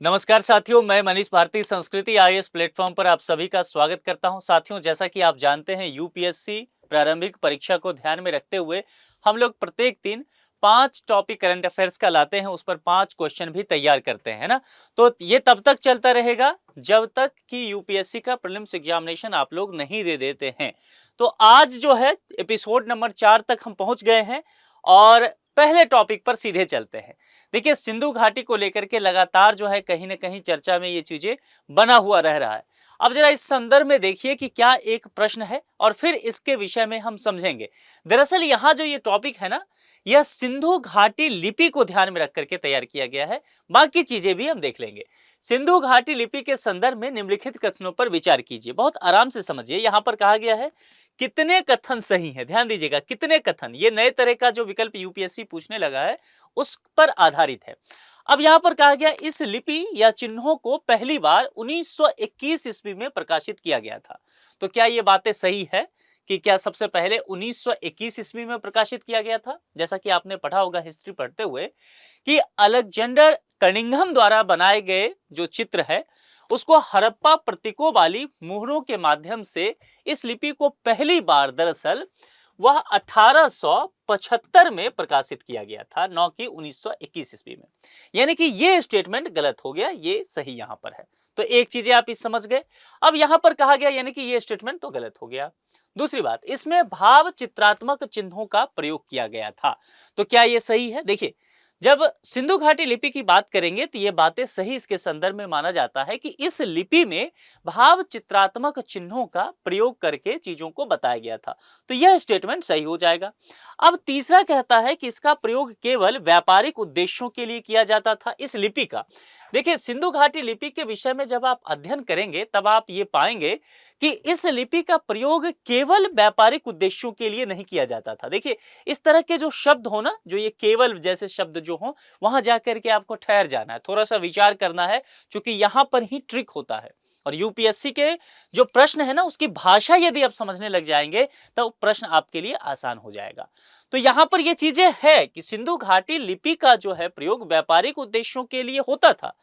नमस्कार साथियों, मैं मनीष भारती संस्कृति आईएएस प्लेटफॉर्म पर आप सभी का स्वागत करता हूं। साथियों, जैसा कि आप जानते हैं यूपीएससी प्रारंभिक परीक्षा को ध्यान में रखते हुए हम लोग प्रत्येक दिन 5 टॉपिक करंट अफेयर्स का लाते हैं, उस पर 5 क्वेश्चन भी तैयार करते हैं, है ना। तो ये तब तक चलता रहेगा जब तक कि यूपीएससी का प्रीलिम्स एग्जामिनेशन आप लोग नहीं दे देते हैं। तो आज जो है एपिसोड नंबर 4 तक हम पहुंच गए हैं और पहले टॉपिक पर सीधे चलते हैं। देखिए, सिंधु घाटी को लेकर के लगातार जो है कहीं ना कहीं चर्चा में ये चीजें बना हुआ रह रहा है। अब जरा इस संदर्भ में देखिए कि क्या एक प्रश्न है और फिर इसके विषय में हम समझेंगे। दरअसल यहाँ जो ये टॉपिक है ना, यह सिंधु घाटी लिपि को ध्यान में रख करके तैयार किया गया है। बाकी चीजें भी हम देख लेंगे। सिंधु घाटी लिपि के संदर्भ में निम्नलिखित कथनों पर विचार कीजिए। बहुत आराम से समझिए। यहाँ पर कहा गया है कितने कथन सही हैं। ध्यान दीजिएगा, कितने कथन। ये नए तरह का जो विकल्प यूपीएससी पूछने लगा है उस पर आधारित है। अब यहां पर कहा गया इस लिपि या चिन्हों को पहली बार 1921 ईस्वी में प्रकाशित किया गया था। तो क्या ये बातें सही है कि क्या सबसे पहले 1921 ईस्वी में प्रकाशित किया गया था? जैसा कि आपने पढ़ा होगा हिस्ट्री पढ़ते हुए कि अलेक्जेंडर कनिंघम द्वारा बनाए गए जो चित्र है उसको हड़प्पा प्रतीकों वाली मुहरों के माध्यम से इस लिपि को पहली बार दरअसल वह 1875 में प्रकाशित किया गया था, न कि 1921 ईस्वी में। यानी कि ये स्टेटमेंट गलत हो गया, ये सही यहां पर है। तो एक चीजें आप इस समझ गए। अब यहां पर कहा गया यानी कि ये स्टेटमेंट तो गलत हो गया। दूसरी बात, इसमें भाव चित्रात्मक चिन्हों का प्रयोग किया गया था। तो क्या ये सही है? देखिए, जब सिंधु घाटी लिपि की बात करेंगे तो ये बातें सही इसके संदर्भ में माना जाता है कि इस लिपि में भाव चित्रात्मक चिन्हों का प्रयोग करके चीजों को बताया गया था। तो यह स्टेटमेंट सही हो जाएगा। अब तीसरा कहता है कि इसका प्रयोग केवल व्यापारिक उद्देश्यों के लिए किया जाता था इस लिपि का। देखिए, सिंधु घाटी लिपि के विषय में जब आप अध्ययन करेंगे तब आप ये पाएंगे कि इस लिपि का प्रयोग केवल व्यापारिक उद्देश्यों के लिए नहीं किया जाता था। देखिए, इस तरह के जो शब्द हो ना, जो ये केवल जैसे शब्द जो हो, वहां जाकर के आपको ठहर जाना है, थोड़ा सा विचार करना है, क्योंकि यहां पर ही ट्रिक होता है। और यूपीएससी के जो प्रश्न है ना, उसकी भाषा यदि आप समझने लग जाएंगे तो प्रश्न आपके लिए आसान हो जाएगा। तो यहां पर ये चीजें है कि सिंधु घाटी लिपि का जो है प्रयोग व्यापारिक उद्देश्यों के लिए होता था,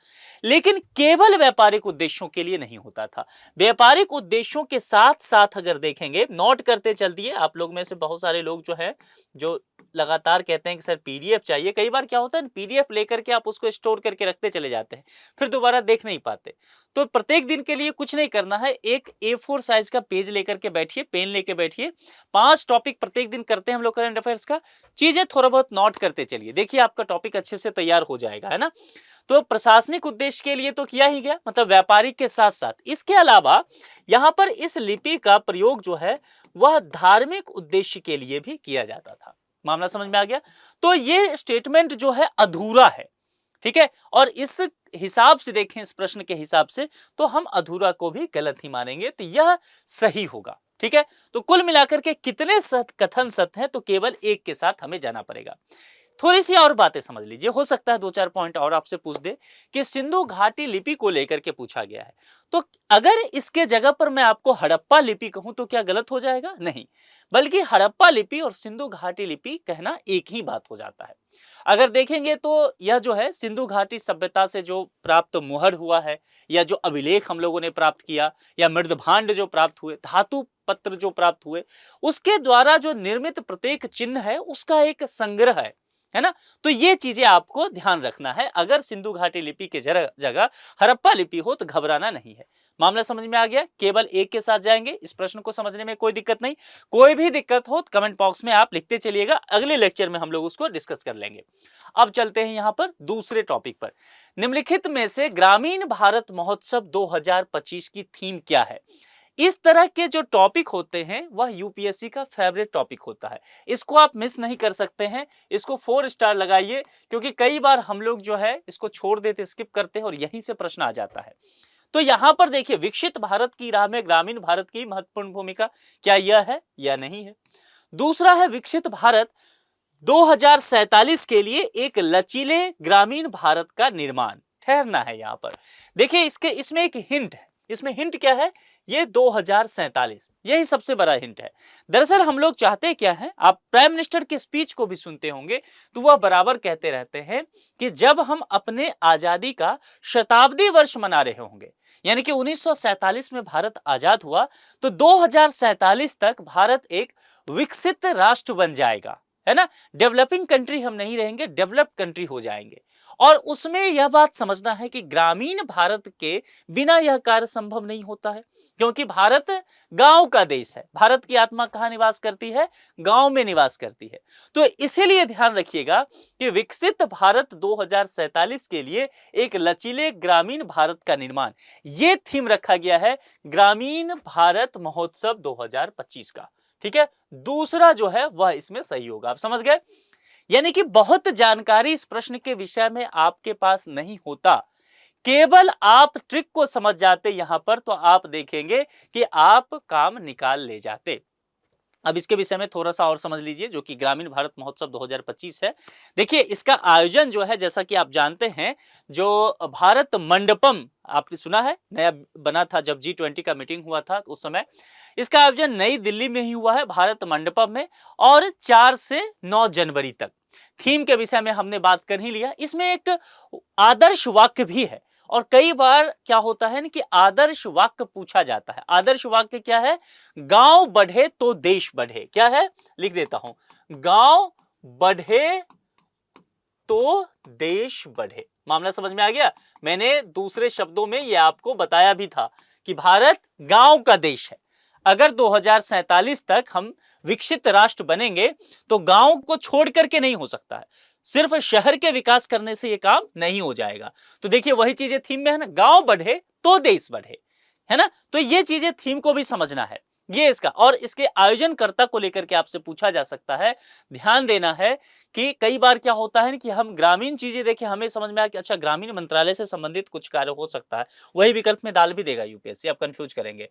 लेकिन केवल व्यापारिक उद्देश्यों के लिए नहीं होता था। व्यापारिक उद्देश्यों के साथ साथ अगर देखेंगे, नोट करते चल दिए, आप लोग में से बहुत सारे लोग जो है जो लगातार कहते हैं कि सर पीडीएफ चाहिए। कई बार क्या होता है, पीडीएफ लेकर के आप उसको स्टोर करके रखते चले जाते हैं, फिर दोबारा देख नहीं पाते। तो प्रत्येक दिन के लिए कुछ नहीं करना है, एक A4 साइज का पेज लेकर के बैठिए, पेन लेके बैठिए। 5 टॉपिक प्रत्येक दिन करते हैं हम लोग करंट अफेयर्स का। चीजें थोड़ा बहुत नोट करते चलिए, देखिए आपका टॉपिक अच्छे से तैयार हो जाएगा, है ना। तो प्रशासनिक उद्देश्य के लिए तो किया ही गया, मतलब व्यापारिक के साथ साथ इसके अलावा यहां पर इस लिपि का प्रयोग जो है वह धार्मिक उद्देश्य के लिए भी किया जाता था। मामला समझ में आ गया? तो ये स्टेटमेंट जो है अधूरा है, ठीक है। और इस हिसाब से देखें, इस प्रश्न के हिसाब से, तो हम अधूरा को भी गलत ही मानेंगे, तो यह सही होगा, ठीक है। तो कुल मिलाकर के कितने कथन सत्य हैं, तो केवल एक के साथ हमें जाना पड़ेगा। थोड़ी सी और बातें समझ लीजिए, हो सकता है 2-4 पॉइंट और आपसे पूछ दे कि सिंधु घाटी लिपि को लेकर के पूछा गया है, तो अगर इसके जगह पर मैं आपको हड़प्पा लिपि कहूं तो क्या गलत हो जाएगा? नहीं, बल्कि हड़प्पा लिपि और सिंधु घाटी लिपि कहना एक ही बात हो जाता है। अगर देखेंगे तो यह जो है सिंधु घाटी सभ्यता से जो प्राप्त मुहर हुआ है, या जो अभिलेख हम लोगों ने प्राप्त किया, या मृदभांड जो प्राप्त हुए, धातु पत्र जो प्राप्त हुए, उसके द्वारा जो निर्मित प्रत्येक चिन्ह है उसका एक संग्रह है ना। तो ये चीजें आपको ध्यान रखना है। अगर सिंधु घाटी लिपि के जगह हड़प्पा लिपि हो तो घबराना नहीं है। मामला समझ में आ गया? केवल एक के साथ जाएंगे, इस प्रश्न को समझने में कोई दिक्कत नहीं। कोई भी दिक्कत हो तो कमेंट बॉक्स में आप लिखते चलिएगा, अगले लेक्चर में हम लोग उसको डिस्कस कर लेंगे। अब चलते हैं यहां पर दूसरे टॉपिक पर। निम्नलिखित में से ग्रामीण भारत महोत्सव 2025 की थीम क्या है? इस तरह के जो टॉपिक होते हैं वह यूपीएससी का फेवरेट टॉपिक होता है, इसको आप मिस नहीं कर सकते हैं। इसको 4 स्टार लगाइए, क्योंकि कई बार हम लोग जो है इसको छोड़ देते, स्किप करते हैं, और यहीं से प्रश्न आ जाता है। तो यहां पर देखिए, विकसित भारत की राह में ग्रामीण भारत की महत्वपूर्ण भूमिका, क्या यह है या नहीं है? दूसरा है विकसित भारत 2047 के लिए एक लचीले ग्रामीण भारत का निर्माण। ठहरना है यहां पर। देखिए, इसमें एक हिंट है। इसमें हिंट क्या है ये 2047, यही सबसे बड़ा हिंट है। दरअसल हम लोग चाहते क्या है, आप प्राइम मिनिस्टर के स्पीच को भी सुनते होंगे तो वह बराबर कहते रहते हैं कि जब हम अपने आजादी का शताब्दी वर्ष मना रहे होंगे, यानी कि 1947 में भारत आजाद हुआ, तो 2047 तक भारत एक विकसित राष्ट्र बन जाएगा, है ना। डेवलपिंग कंट्री हम नहीं रहेंगे, डेवलप्ड कंट्री हो जाएंगे। और उसमें यह बात समझना है कि ग्रामीण भारत के बिना यह कार्य संभव नहीं होता है, क्योंकि भारत गांव का देश है। भारत की आत्मा कहां निवास करती है? गांव में निवास करती है। तो इसीलिए ध्यान रखिएगा कि विकसित भारत 2047 के लिए एक लचीले ग्रामीण भारत का निर्माण, यह थीम रखा गया है ग्रामीण भारत महोत्सव 2025 का। ठीक है, दूसरा जो है वह इसमें सही होगा। आप समझ गए? यानी कि बहुत जानकारी इस प्रश्न के विषय में आपके पास नहीं होता, केवल आप ट्रिक को समझ जाते यहां पर, तो आप देखेंगे कि आप काम निकाल ले जाते। अब इसके विषय में थोड़ा सा और समझ लीजिए, जो कि ग्रामीण भारत महोत्सव 2025 है। देखिए, इसका आयोजन जो है, जैसा कि आप जानते हैं, जो भारत मंडपम आपने सुना है, नया बना था जब G20 का मीटिंग हुआ था उस समय। इसका आयोजन नई दिल्ली में ही हुआ है, भारत मंडपम में, और 4 से 9 जनवरी तक। थीम के विषय में हमने बात कर ही लिया। इसमें एक आदर्श वाक्य भी है, और कई बार क्या होता है ना कि आदर्श वाक्य पूछा जाता है। आदर्श वाक्य क्या है? गांव बढ़े तो देश बढ़े। क्या है? लिख देता हूं, गांव बढ़े तो देश बढ़े। मामला समझ में आ गया? मैंने दूसरे शब्दों में यह आपको बताया भी था कि भारत गांव का देश है। अगर 2047 तक हम विकसित राष्ट्र बनेंगे तो गांव को छोड़ करके नहीं हो सकता है। सिर्फ शहर के विकास करने से यह काम नहीं हो जाएगा। तो देखिए, वही चीजें थीम में है ना, गांव बढ़े तो देश बढ़े, है ना। तो ये चीजें थीम को भी समझना है, ये इसका। और इसके आयोजनकर्ता को लेकर के आपसे पूछा जा सकता है। ध्यान देना है कि कई बार क्या होता है कि हम ग्रामीण चीजें देखें, हमें समझ में आया कि अच्छा, ग्रामीण मंत्रालय से संबंधित कुछ कार्य हो सकता है, वही विकल्प में डाल भी देगा यूपीएससी, आप कंफ्यूज करेंगे।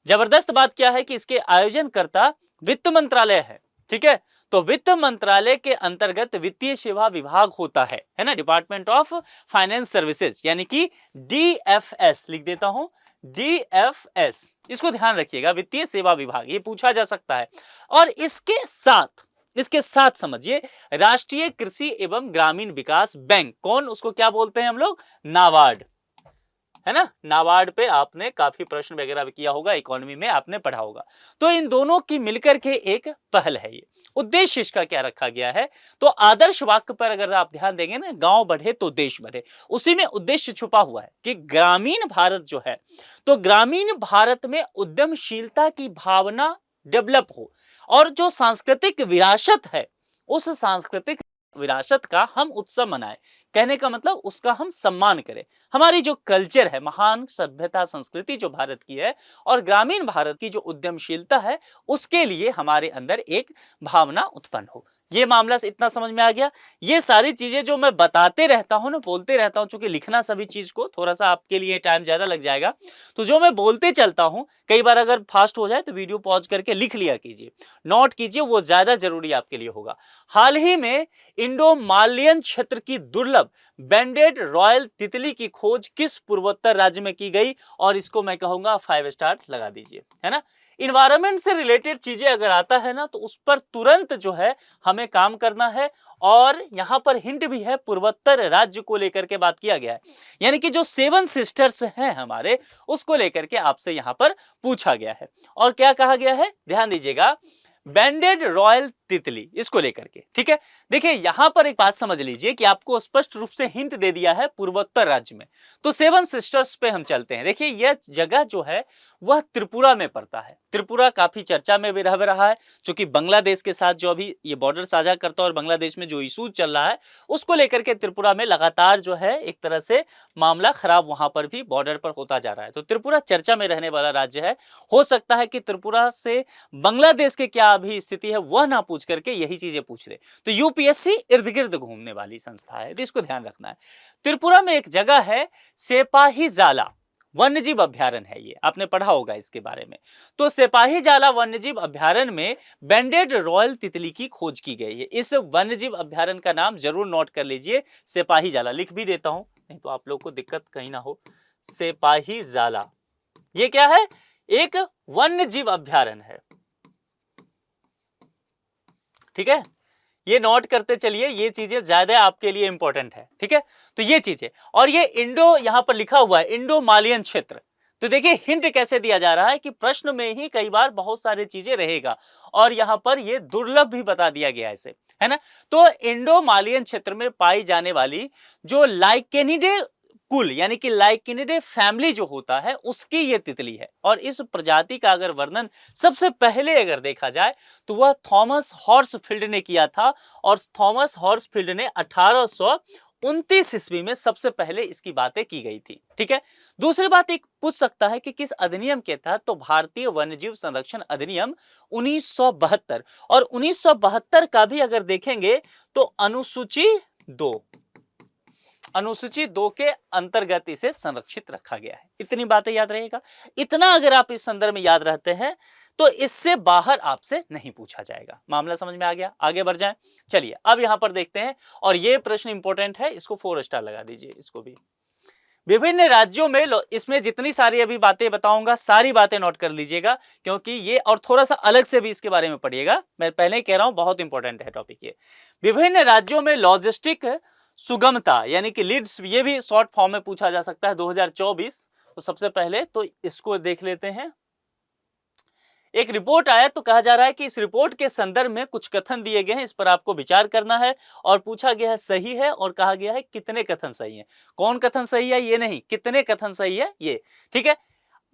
जबरदस्त बात क्या है कि इसके आयोजनकर्ता वित्त मंत्रालय है। ठीक है, तो वित्त मंत्रालय के अंतर्गत वित्तीय सेवा विभाग होता है ना, डिपार्टमेंट ऑफ फाइनेंस सर्विसेज, यानी कि डीएफएस। लिख देता हूं, डीएफएस, इसको ध्यान रखिएगा, वित्तीय सेवा विभाग, ये पूछा जा सकता है। और इसके साथ समझिए, राष्ट्रीय कृषि एवं ग्रामीण विकास बैंक, कौन, उसको क्या बोलते हैं हम लोग? नाबार्ड, है ना। नाबार्ड पे आपने काफी प्रश्न वगैरह किया होगा, इकोनॉमी में आपने पढ़ा होगा। तो इन दोनों की मिलकर के एक पहल है। ये उद्देश्य इसका क्या रखा गया है? तो आदर्श वाक्य पर अगर आप ध्यान देंगे ना, गांव बढ़े तो देश बढ़े, उसी में उद्देश्य छुपा हुआ है कि ग्रामीण भारत जो है, तो ग्रामीण भारत में उद्यमशीलता की भावना डेवलप हो, और जो सांस्कृतिक विरासत है, उस सांस्कृतिक विरासत का हम उत्सव मनाएं। कहने का मतलब उसका हम सम्मान करें। हमारी जो कल्चर है, महान सभ्यता संस्कृति जो भारत की है, और ग्रामीण भारत की जो उद्यमशीलता है, उसके लिए हमारे अंदर एक भावना उत्पन्न हो। ये मामला से इतना समझ में आ गया। ये सारी चीजें जो मैं बताते रहता हूं ना, बोलते रहता हूं, चूंकि लिखना सभी चीज को थोड़ा सा आपके लिए टाइम ज्यादा लग जाएगा, तो जो मैं बोलते चलता हूं, कई बार अगर फास्ट हो जाए तो वीडियो पॉज करके लिख लिया कीजिए, नोट कीजिए, वो ज्यादा जरूरी आपके लिए होगा। हाल ही में इंडो मालयन क्षेत्र की दुर्लभ बैंडेड रॉयल तितली की खोज किस पूर्वोत्तर राज्य में की गई? और इसको मैं कहूंगा 5 स्टार लगा दीजिए, है ना। इन्वायरमेंट से रिलेटेड चीजें अगर आता है ना, तो उस पर तुरंत जो है हमें काम करना है। और यहां पर हिंट भी है, पूर्वोत्तर राज्य को लेकर के बात किया गया है, यानी कि जो 7 सिस्टर्स हैं हमारे, उसको लेकर के आपसे यहां पर पूछा गया है। और क्या कहा गया है, ध्यान दीजिएगा, बैंडेड रॉयल तितली, इसको लेकर के। ठीक है, देखिए यहां पर एक बात समझ लीजिए कि आपको स्पष्ट रूप से हिंट दे दिया है पूर्वोत्तर राज्य में, तो 7 सिस्टर्स पे हम चलते हैं। देखिए, यह जगह जो है वह त्रिपुरा में पड़ता है। त्रिपुरा काफी चर्चा में भी रह रहा है, क्योंकि बांग्लादेश के साथ जो अभी ये बॉर्डर साझा करता है, और बांग्लादेश में जो इशू चल रहा है, उसको लेकर के त्रिपुरा में लगातार जो है एक तरह से मामला खराब वहां पर भी बॉर्डर पर होता जा रहा है। तो त्रिपुरा चर्चा में रहने वाला राज्य है। हो सकता है कि त्रिपुरा से बांग्लादेश के क्या अभी स्थिति है वह ना पूछ करके यही चीजें पूछ रहे। तो यूपीएससी इर्द गिर्द घूमने वाली संस्था है, तो इसको ध्यान रखना है। त्रिपुरा में एक जगह है सिपाहीजाला वन्यजीव अभ्यारण्य है, ये आपने पढ़ा होगा इसके बारे में। तो सिपाहीजाला वन्यजीव अभ्यारण्य में बैंडेड रॉयल तितली की खोज की गई है। इस वन्यजीव अभ्यारण्य का नाम जरूर नोट कर लीजिए, सिपाहीजाला। लिख भी देता हूं, नहीं तो आप लोग को दिक्कत कहीं ना हो। सिपाहीजाला, ये क्या है? एक वन्य जीव अभ्यारण्य है। ठीक है, ये नोट करते चलिए, ये चीजें ज्यादा आपके लिए इंपॉर्टेंट है। ठीक है, तो ये चीजें, और ये इंडो यहां पर लिखा हुआ है इंडो मालियन क्षेत्र। तो देखिए हिंट कैसे दिया जा रहा है कि प्रश्न में ही कई बार बहुत सारी चीजें रहेगा और यहां पर ये दुर्लभ भी बता दिया गया है इसे, है ना। तो इंडो मालियन क्षेत्र में पाई जाने वाली जो लाइकेनिडे कुल यानी कि लाइकेनिडे फैमिली जो होता है उसकी ये तितली है, और इस प्रजाति का अगर वर्णन सबसे पहले अगर देखा जाए तो वह थॉमस हॉर्सफील्ड ने किया था, और थॉमस हॉर्सफील्ड ने 1829 ईस्वी में सबसे पहले इसकी बातें की गई थी। ठीक है, दूसरी बात एक पूछ सकता है कि किस अधिनियम के तहत, तो भारतीय वन्यजीव संरक्षण अधिनियम 1972, और 1972 का भी अगर देखेंगे तो अनुसूची 2 के अंतर्गत इसे संरक्षित रखा गया है। इतनी बातें याद रहेगा, इतना अगर आप इस संदर्भ में याद रहते हैं तो इससे बाहर आपसे नहीं पूछा जाएगा। मामला समझ में आ गया, आगे बढ़ जाएं। चलिए अब यहां पर देखते हैं, और यह प्रश्न इंपॉर्टेंट है, इसको 4 स्टार लगा दीजिए। इसको भी विभिन्न राज्यों में इसमें जितनी सारी अभी बातें बताऊंगा सारी बातें नोट कर लीजिएगा, क्योंकि ये और थोड़ा सा अलग से भी इसके बारे में पढ़िएगा। मैं पहले ही कह रहा हूं बहुत इंपॉर्टेंट है टॉपिक ये। विभिन्न राज्यों में लॉजिस्टिक सुगमता यानी कि लीड्स, ये भी शॉर्ट फॉर्म में पूछा जा सकता है 2024। तो सबसे पहले तो इसको देख लेते हैं। एक रिपोर्ट आया तो कहा जा रहा है कि इस रिपोर्ट के संदर्भ में कुछ कथन दिए गए हैं, इस पर आपको विचार करना है, और पूछा गया है सही है, और कहा गया है कितने कथन सही हैं। कौन कथन सही है ये नहीं, कितने कथन सही है ये। ठीक है,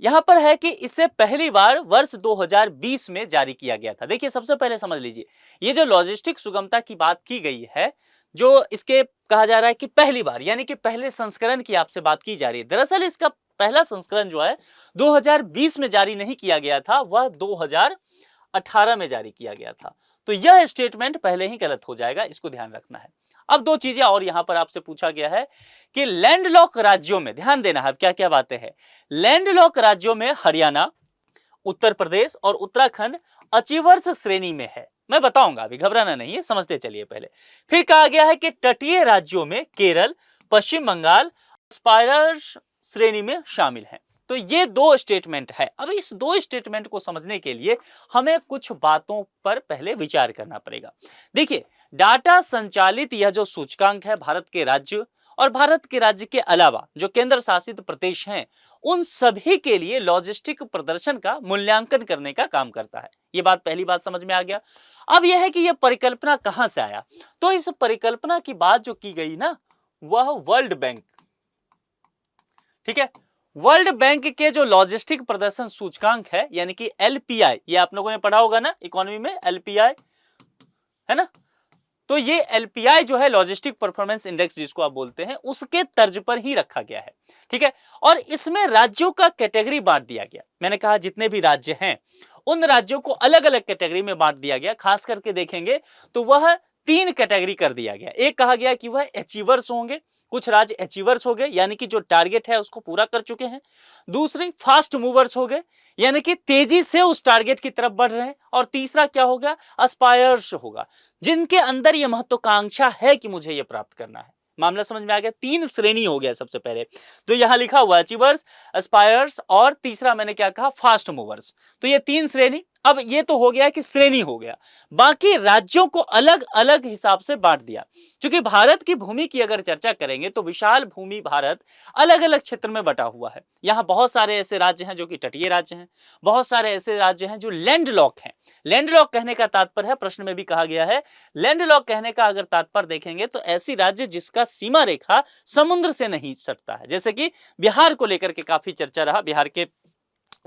यहां पर है कि इसे पहली बार वर्ष 2020 में जारी किया गया था। देखिए सबसे पहले समझ लीजिए, ये जो लॉजिस्टिक सुगमता की बात की गई है, जो इसके कहा जा रहा है कि पहली बार यानी कि पहले संस्करण की आपसे बात की जा रही है। दरअसल इसका पहला संस्करण जो है 2020 में जारी नहीं किया गया था, वह 2018 में जारी किया गया था। तो यह स्टेटमेंट पहले ही गलत हो जाएगा, इसको ध्यान रखना है। अब दो चीजें और यहां पर आपसे पूछा गया है कि लैंडलॉक राज्यों में, ध्यान देना है क्या क्या बातें हैं। लैंडलॉक राज्यों में हरियाणा, उत्तर प्रदेश और उत्तराखंड अचीवर्स श्रेणी में है। मैं बताऊंगा, अभी घबराना नहीं है, समझते चलिए पहले। फिर कहा गया है कि तटीय राज्यों में केरल, पश्चिम बंगाल एस्पायरर्स श्रेणी में शामिल हैं। तो ये दो स्टेटमेंट है। अब इस दो स्टेटमेंट को समझने के लिए हमें कुछ बातों पर पहले विचार करना पड़ेगा। देखिए डाटा संचालित यह जो सूचकांक है भारत के राज्य और भारत के राज्य के अलावा जो केंद्र शासित प्रदेश हैं, उन सभी के लिए लॉजिस्टिक प्रदर्शन का मूल्यांकन करने का काम करता है। ये बात पहली बात समझ में आ गया। अब यह है कि यह परिकल्पना कहां से आया, तो इस परिकल्पना की बात जो की गई ना, वह वर्ल्ड बैंक, ठीक है, वर्ल्ड बैंक के जो लॉजिस्टिक प्रदर्शन सूचकांक है यानी कि एलपीआई, ये आप लोगों ने पढ़ा होगा ना इकोनॉमी में, एलपीआई है ना। तो ये एलपीआई जो है लॉजिस्टिक परफॉर्मेंस इंडेक्स जिसको आप बोलते हैं, उसके तर्ज पर ही रखा गया है। ठीक है, और इसमें राज्यों का कैटेगरी बांट दिया गया। मैंने कहा जितने भी राज्य हैं उन राज्यों को अलग अलग कैटेगरी में बांट दिया गया। खास करके देखेंगे तो वह 3 कैटेगरी कर दिया गया। एक कहा गया कि वह अचीवर्स होंगे, कुछ राज्य अचीवर्स हो गए यानी कि जो टारगेट है उसको पूरा कर चुके हैं। दूसरी फास्ट मूवर्स हो गए यानी कि तेजी से उस टारगेट की तरफ बढ़ रहे हैं। और तीसरा क्या होगा, एस्पायर्स होगा, जिनके अंदर यह महत्वाकांक्षा है कि मुझे यह प्राप्त करना है। मामला समझ में आ गया। 3 श्रेणी हो गया सबसे पहले, तो यहां लिखा हुआ अचीवर्स, एस्पायर्स और तीसरा मैंने क्या कहा, फास्ट मूवर्स। तो ये 3 श्रेणी। अब ये तो हो गया कि श्रेणी हो गया, बाकी राज्यों को अलग अलग हिसाब से बांट दिया। क्योंकि भारत की भूमि की अगर चर्चा करेंगे तो विशाल भूमि भारत अलग अलग क्षेत्र में बटा हुआ है। यहाँ बहुत सारे ऐसे राज्य हैं जो कि तटीय राज्य हैं, बहुत सारे ऐसे राज्य हैं जो लैंडलॉक हैं। लैंडलॉक कहने का तात्पर्य है, प्रश्न में भी कहा गया है, लैंडलॉक कहने का अगर तात्पर्य देखेंगे तो ऐसी राज्य जिसका सीमा रेखा समुद्र से नहीं सटता है। जैसे कि बिहार को लेकर के काफी चर्चा रहा, बिहार के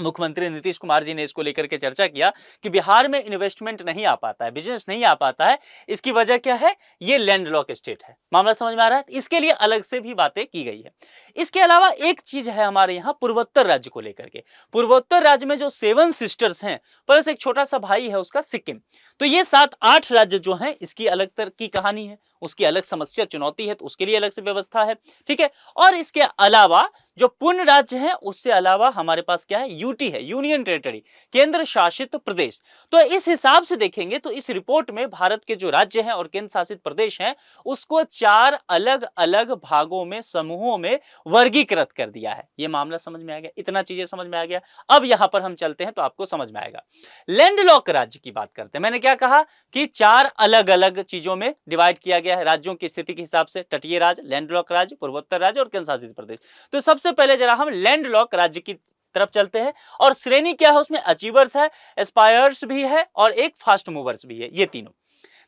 मुख्यमंत्री नीतीश कुमार जी ने इसको लेकर के चर्चा किया कि बिहार में इन्वेस्टमेंट नहीं आ पाता है, बिजनेस नहीं आ पाता है। इसकी वजह क्या है, ये लैंडलॉक स्टेट है। मामला समझ में आ रहा है। इसके लिए अलग से भी बातें की गई है। इसके अलावा एक चीज है हमारे यहाँ पूर्वोत्तर राज्य को लेकर के। पूर्वोत्तर राज्य में जो 7 सिस्टर्स हैं प्लस एक छोटा सा भाई है उसका सिक्किम, तो ये 7-8 राज्य जो हैं, इसकी अलग तरह की कहानी है, उसकी अलग समस्या चुनौती है, तो उसके लिए अलग से व्यवस्था है। ठीक है, और इसके अलावा जो पूर्ण राज्य है उससे अलावा हमारे पास क्या है, यूटी है, यूनियन टेरिटरी, केंद्र शासित प्रदेश। तो इस हिसाब से देखेंगे तो इस रिपोर्ट में भारत के जो राज्य हैं और केंद्र शासित प्रदेश हैं उसको 4 अलग अलग भागों में, समूहों में वर्गीकृत कर दिया है। यह मामला समझ में आ गया, इतना चीजें समझ में आ गया। अब यहां पर हम चलते हैं तो आपको समझ में आएगा। लैंडलॉक राज्य की बात करते हैं। मैंने क्या कहा कि 4 अलग अलग चीजों में डिवाइड किया गया है राज्यों की स्थिति के हिसाब से, तटीय राज्य, लैंडलॉक राज्य, पूर्वोत्तर राज्य और केंद्र शासित प्रदेश। तो सबसे पहले जरा हम लैंडलॉक राज्य की तरफ चलते हैं और श्रेणी क्या है उसमें, अचीवर्स है, एस्पायर्स भी है और एक फास्ट मूवर्स भी है, ये तीनों।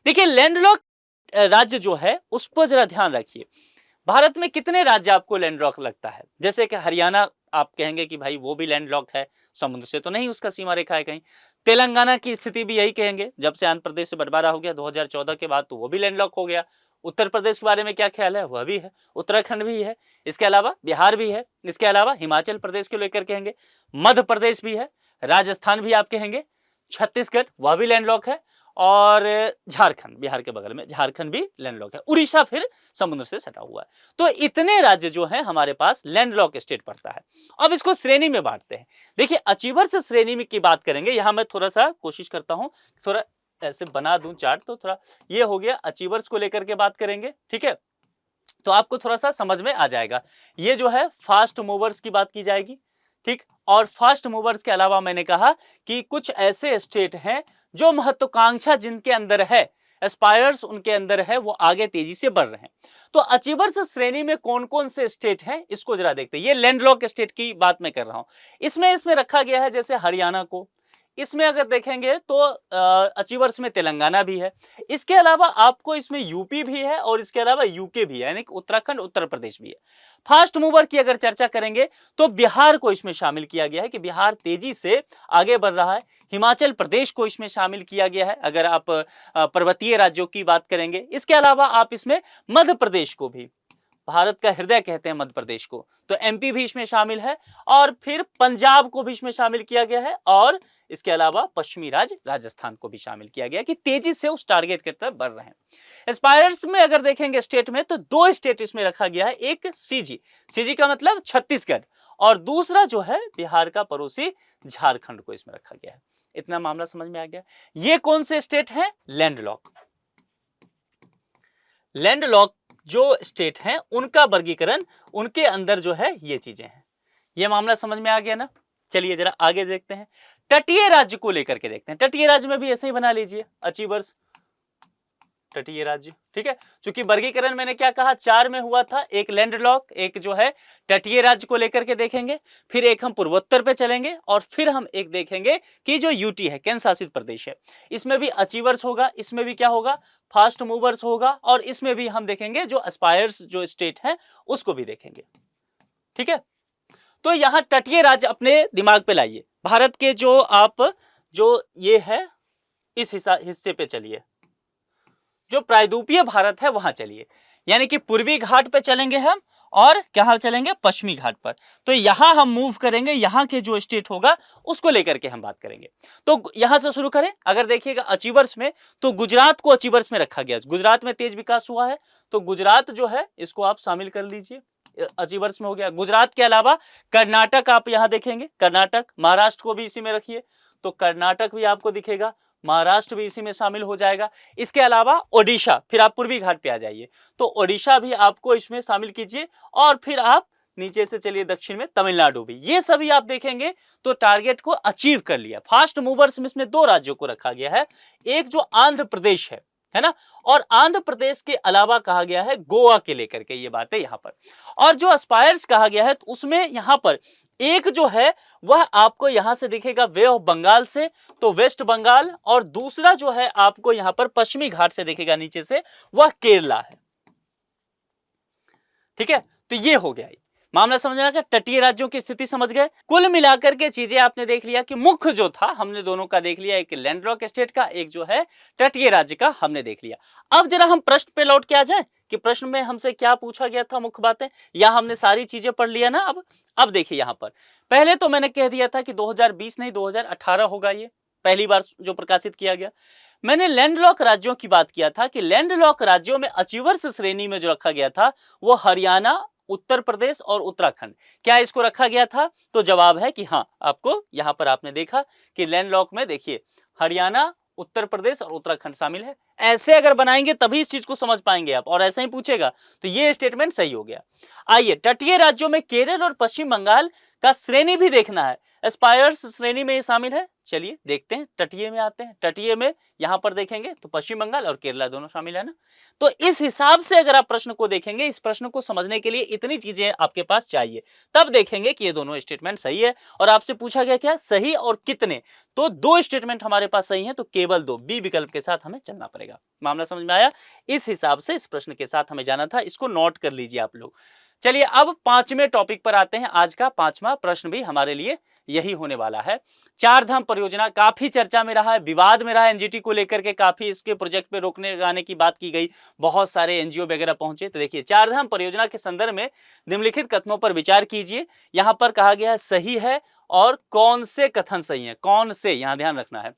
देखिए लैंडलॉक राज्य जो है उस पर जरा ध्यान रखिए। भारत में कितने राज्य आपको लैंडलॉक लगता है? जैसे कि हरियाणा आप कहेंगे कि भाई वो भी लैंडलॉक है, समुद्र से तो नहीं उसका सीमा रेखा है कहीं। तेलंगाना की स्थिति भी यही कहेंगे, जब से आंध्र प्रदेश से बंटवारा हो गया 2014 के बाद तो वो भी लैंडलॉक हो गया। उत्तर प्रदेश के बारे में क्या ख्याल है? वह भी है, उत्तराखंड भी है, इसके अलावा बिहार भी है, इसके अलावा हिमाचल प्रदेश को लेकर कहेंगे, मध्य प्रदेश भी है, राजस्थान भी आप कहेंगे, छत्तीसगढ़ वह भी लैंडलॉक है और झारखंड, बिहार के बगल में झारखंड भी लैंडलॉक है, उड़ीसा फिर समुद्र से सटा हुआ है। तो इतने राज्य जो है हमारे पास लैंडलॉक स्टेट पड़ता है। अब इसको श्रेणी में बांटते हैं। देखिए अचीवर्स श्रेणी में की बात करेंगे, यहां मैं थोड़ा सा कोशिश करता हूं थोड़ा ऐसे बना दूं चार्ट, तो थोड़ा ये हो गया, अचीवर्स को लेकर के बात करेंगे, ठीक है, तो आपको थोड़ा सा समझ में आ जाएगा। ये जो है फास्ट मूवर्स की बात की जाएगी, ठीक, और फास्ट मूवर्स के अलावा मैंने कहा कि कुछ ऐसे स्टेट हैं जो महत्वाकांक्षा जिनके अंदर है, एस्पायर्स उनके अंदर है, वो आगे तेजी से बढ़ रहे हैं। तो अचीवर्स श्रेणी में कौन कौन से स्टेट हैं इसको जरा देखते हैं। ये लैंडलॉक स्टेट की बात मैं कर रहा हूं। इसमें रखा गया है जैसे हरियाणा को, इसमें अगर देखेंगे तो अचीवर्स में तेलंगाना भी है, इसके अलावा आपको इसमें यूपी भी है और इसके अलावा यूके भी है, यानी कि उत्तराखंड, उत्तर प्रदेश भी है। फास्ट मूवर की अगर चर्चा करेंगे तो बिहार को इसमें शामिल किया गया है कि बिहार तेजी से आगे बढ़ रहा है। हिमाचल प्रदेश को इसमें शामिल किया गया है अगर आप पर्वतीय राज्यों की बात करेंगे। इसके अलावा आप इसमें मध्य प्रदेश को भी, भारत का हृदय कहते हैं मध्य प्रदेश को, तो एमपी भी इसमें शामिल है और फिर पंजाब को भी इसमें शामिल किया गया है और इसके अलावा पश्चिमी राज्य राजस्थान को भी शामिल किया गया कि तेजी से उस टारगेट की तरफ बढ़ रहे हैं। एस्पायर्स में अगर देखेंगे स्टेट में तो 2 स्टेट इसमें रखा गया है, एक सीजी का मतलब छत्तीसगढ़ और दूसरा जो है बिहार का पड़ोसी झारखंड को इसमें रखा गया है। इतना मामला समझ में आ गया। ये कौन से स्टेट हैं? लैंडलॉक। लैंडलॉक जो स्टेट हैं उनका वर्गीकरण, उनके अंदर जो है ये चीजें हैं। ये मामला समझ में आ गया ना? चलिए जरा आगे देखते हैं, तटीय राज्य को लेकर के देखते हैं। तटीय राज्य में भी ऐसे ही बना लीजिए, अचीवर्स तटीय राज्य, ठीक है। क्योंकि वर्गीकरण मैंने क्या कहा 4 में हुआ था, एक लैंडलॉक, एक जो है तटीय राज्य को लेकर के देखेंगे, फिर एक हम पूर्वोत्तर पे चलेंगे और फिर हम एक देखेंगे कि जो यूटी है, केंद्र शासित प्रदेश है, इसमें भी अचीवर्स होगा, इसमें भी क्या होगा, फास्ट मूवर्स होगा और इसमें भी हम देखेंगे जो एस्पायर्स जो स्टेट है उसको भी देखेंगे, ठीक है। तो यहां तटीय राज्य अपने दिमाग पे लाइए। भारत के जो आप जो ये है इस हिस्से पे चलिए, जो प्रायद्वीपीय भारत है वहां चलिए, यानी कि पूर्वी घाट पे चलेंगे हम और कहां चलेंगे, पश्चिमी घाट पर। तो यहां हम मूव करेंगे, यहां के जो स्टेट होगा उसको लेकर के हम बात करेंगे। तो यहां से शुरू करें, अगर देखिएगा अचीवर्स में तो गुजरात को अचीवर्स में रखा गया। गुजरात में तेज विकास हुआ है तो गुजरात जो है इसको आप शामिल कर लीजिए, अचीवर्स में हो गया। गुजरात के अलावा कर्नाटक आप यहां देखेंगे, कर्नाटक, महाराष्ट्र को भी इसी में रखिए तो कर्नाटक भी आपको दिखेगा, महाराष्ट्र भी इसी में शामिल हो जाएगा। इसके अलावा ओडिशा, फिर आप पूर्वी घाट पे आ जाइए तो ओडिशा भी आपको इसमें शामिल कीजिए और फिर आप नीचे से चलिए दक्षिण में तमिलनाडु भी। ये सभी आप देखेंगे तो टारगेट को अचीव कर लिया। फास्ट मूवर्स में इसमें 2 राज्यों को रखा गया है, एक जो आंध्र प्रदेश है ना, और आंध्र प्रदेश के अलावा कहा गया है गोवा के लेकर के, ये बात है यहां पर। और जो एस्पायर्स कहा गया है तो उसमें यहां पर एक जो है वह आपको यहां से दिखेगा वे ऑफ बंगाल से, तो वेस्ट बंगाल, और दूसरा जो है आपको यहां पर पश्चिमी घाट से दिखेगा नीचे से, वह केरला है, ठीक है। तो ये हो गया, मामला समझ में आ गया, तटीय राज्यों की स्थिति समझ गए। कुल मिलाकर के चीजें आपने देख लिया कि मुख्य जो था हमने दोनों का देख लिया, एक लैंडलॉक स्टेट का, एक जो है तटीय राज्य का हमने देख लिया। अब जरा हम प्रश्न पे लौट के आ जाए कि प्रश्न में हमसे क्या पूछा गया था, मुख्य बातें, या हमने सारी चीजें पढ़ लिया ना। अब देखिए यहां पर पहले तो मैंने कह दिया था कि 2020 नहीं 2018 होगा, ये पहली बार जो प्रकाशित किया गया। मैंने लैंडलॉक राज्यों की बात किया था कि लैंडलॉक राज्यों में अचीवर्स श्रेणी में जो रखा गया था वो हरियाणा उत्तर प्रदेश और उत्तराखंड। क्या इसको रखा गया था? तो जवाब है कि हाँ, आपको यहां पर आपने देखा कि लैंडलॉक में देखिए हरियाणा, उत्तर प्रदेश और उत्तराखंड शामिल है। ऐसे अगर बनाएंगे तभी इस चीज को समझ पाएंगे आप, और ऐसा ही पूछेगा तो ये स्टेटमेंट सही हो गया। आइए, तटीय राज्यों में केरल और पश्चिम बंगाल का श्रेणी भी देखना है। एस्पायर्स श्रेणी में ये शामिल है। चलिए देखते हैं, तटीय में आते हैं। तटीय में यहां पर देखेंगे तो पश्चिम बंगाल और केरला दोनों शामिल है ना। तो इस हिसाब से अगर आप प्रश्न को देखेंगे, इस प्रश्न को समझने के लिए इतनी चीजें आपके पास चाहिए, तब देखेंगे कि ये दोनों स्टेटमेंट सही है। और आपसे पूछा गया क्या, सही और कितने, तो 2 स्टेटमेंट हमारे पास सही है, तो केवल 2, बी विकल्प के साथ हमें चलना पड़ेगा। मामला समझ में आया? इस हिसाब से इस प्रश्न के साथ हमें जाना था, इसको नोट कर लीजिए आप लोग। चलिए अब 5वें टॉपिक पर आते हैं। आज का 5वां प्रश्न भी हमारे लिए यही होने वाला है। चार धाम परियोजना काफी चर्चा में रहा है, विवाद में रहा है। एनजीटी को लेकर के काफी इसके प्रोजेक्ट पे रोकने लगाने की बात की गई, बहुत सारे एनजीओ वगैरह पहुंचे। तो देखिए, चार धाम परियोजना के संदर्भ में निम्नलिखित कथनों पर विचार कीजिए। यहां पर कहा गया है सही है और कौन से कथन सही है, कौन से, यहां ध्यान रखना है।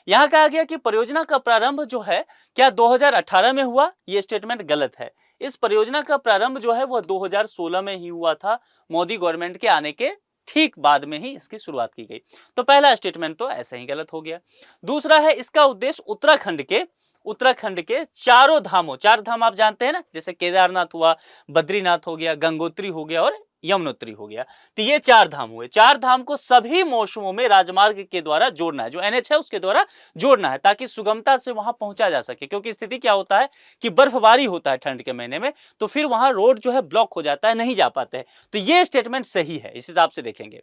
यहां कहा गया कि परियोजना का प्रारंभ जो है क्या 2018 में हुआ, यह स्टेटमेंट गलत है। इस परियोजना का प्रारंभ जो है वह 2016 में ही हुआ था। मोदी गवर्नमेंट के आने के ठीक बाद में ही इसकी शुरुआत की गई। तो पहला स्टेटमेंट तो ऐसे ही गलत हो गया। दूसरा है, इसका उद्देश्य उत्तराखंड के चारों धामों, चार धाम आप जानते हैं ना, जैसे केदारनाथ हुआ, बद्रीनाथ हो गया, गंगोत्री हो गया और यमुनोत्री हो गया। तो ये चार धाम हुए। चार धाम को सभी मौसमों में राजमार्ग के द्वारा जोड़ना है, जो एनएच है उसके द्वारा जोड़ना है, ताकि सुगमता से वहां पहुंचा जा सके। क्योंकि स्थिति क्या होता है कि बर्फबारी होता है ठंड के महीने में, तो फिर वहां रोड जो है ब्लॉक हो जाता है, नहीं जा पाते हैं। तो ये स्टेटमेंट सही है, इस हिसाब से देखेंगे।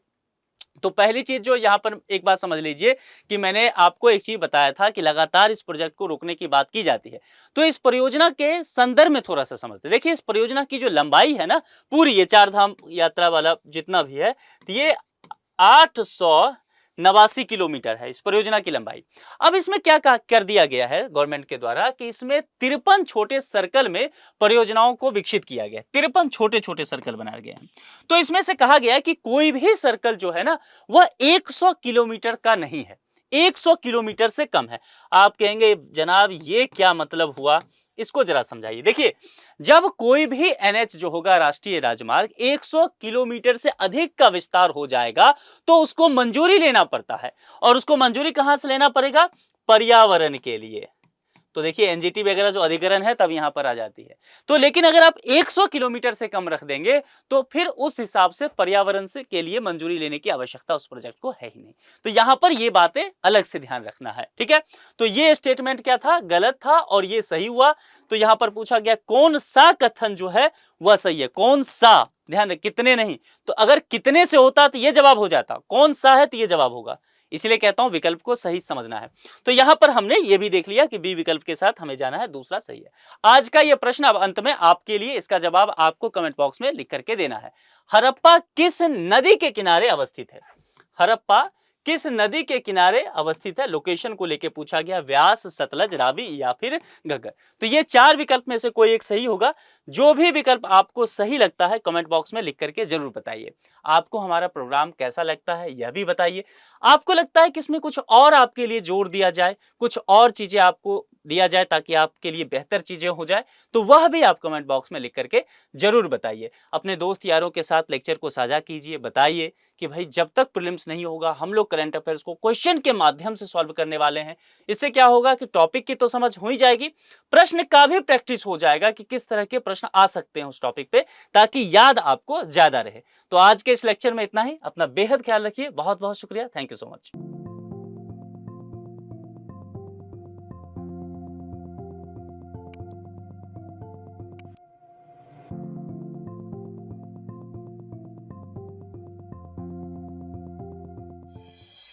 तो पहली चीज जो यहां पर एक बात समझ लीजिए कि मैंने आपको एक चीज बताया था कि लगातार इस प्रोजेक्ट को रोकने की बात की जाती है। तो इस परियोजना के संदर्भ में थोड़ा सा समझते, देखिए इस परियोजना की जो लंबाई है ना, पूरी ये चार धाम यात्रा वाला जितना भी है, ये 889 किलोमीटर है इस परियोजना की लंबाई। अब इसमें क्या कर दिया गया है गवर्नमेंट के द्वारा कि इसमें 53 छोटे सर्कल में परियोजनाओं को विकसित किया गया। 53 छोटे छोटे सर्कल बनाए गए हैं। तो इसमें से कहा गया है कि कोई भी सर्कल जो है ना, वह 100 किलोमीटर का नहीं है, 100 किलोमीटर से कम है। आप कहेंगे जनाब ये क्या मतलब हुआ, इसको जरा समझाइए। देखिए, जब कोई भी एनएच जो होगा, राष्ट्रीय राजमार्ग, 100 किलोमीटर से अधिक का विस्तार हो जाएगा तो उसको मंजूरी लेना पड़ता है। और उसको मंजूरी कहां से लेना पड़ेगा? पर्यावरण के लिए। तो देखिए एनजीटी वगैरह जो अधिकरण है तब यहां पर आ जाती है। तो लेकिन अगर आप 100 किलोमीटर से कम रख देंगे तो फिर उस हिसाब से पर्यावरण से के लिए मंजूरी लेने की आवश्यकता उस प्रोजेक्ट को है ही नहीं। तो यहां पर ये बातें अलग से ध्यान रखना है, ठीक है। तो ये स्टेटमेंट क्या था, गलत था और ये सही हुआ। तो यहां पर पूछा गया कौन सा कथन जो है वह सही है, कौन सा, ध्यान रख, कितने नहीं। तो अगर कितने से होता तो ये जवाब हो जाता, कौन सा है तो ये जवाब होगा। इसलिए कहता हूं विकल्प को सही समझना है। तो यहां पर हमने ये भी देख लिया कि बी विकल्प के साथ हमें जाना है, दूसरा सही है। आज का यह प्रश्न अब अंत में आपके लिए, इसका जवाब आपको कमेंट बॉक्स में लिख करके देना है। हड़प्पा किस नदी के किनारे अवस्थित है? हड़प्पा किस नदी के किनारे अवस्थित है? लोकेशन को लेकर पूछा गया, व्यास, सतलज, रावी या फिर घग्गर। तो ये चार विकल्प में से कोई एक सही होगा। जो भी विकल्प आपको सही लगता है कमेंट बॉक्स में लिख करके जरूर बताइए। आपको हमारा प्रोग्राम कैसा लगता है यह भी बताइए। आपको लगता है कि इसमें कुछ और आपके लिए जोड़ दिया जाए, कुछ और चीजें आपको दिया जाए ताकि आपके लिए बेहतर चीजें हो जाए, तो वह भी आप कमेंट बॉक्स में लिख करके जरूर बताइए। अपने दोस्त यारों के साथ लेक्चर को साझा कीजिए, बताइए कि भाई जब तक प्रीलिम्स नहीं होगा हम लोग करंट अफेयर्स को क्वेश्चन के माध्यम से सॉल्व करने वाले हैं। इससे क्या होगा कि टॉपिक की तो समझ हो ही जाएगी, प्रश्न का भी प्रैक्टिस हो जाएगा कि किस तरह के प्रश्न आ सकते हैं उस टॉपिक पे, ताकि याद आपको ज्यादा रहे। तो आज के इस लेक्चर में इतना ही। अपना बेहद ख्याल रखिए। बहुत बहुत शुक्रिया। Thank you so much.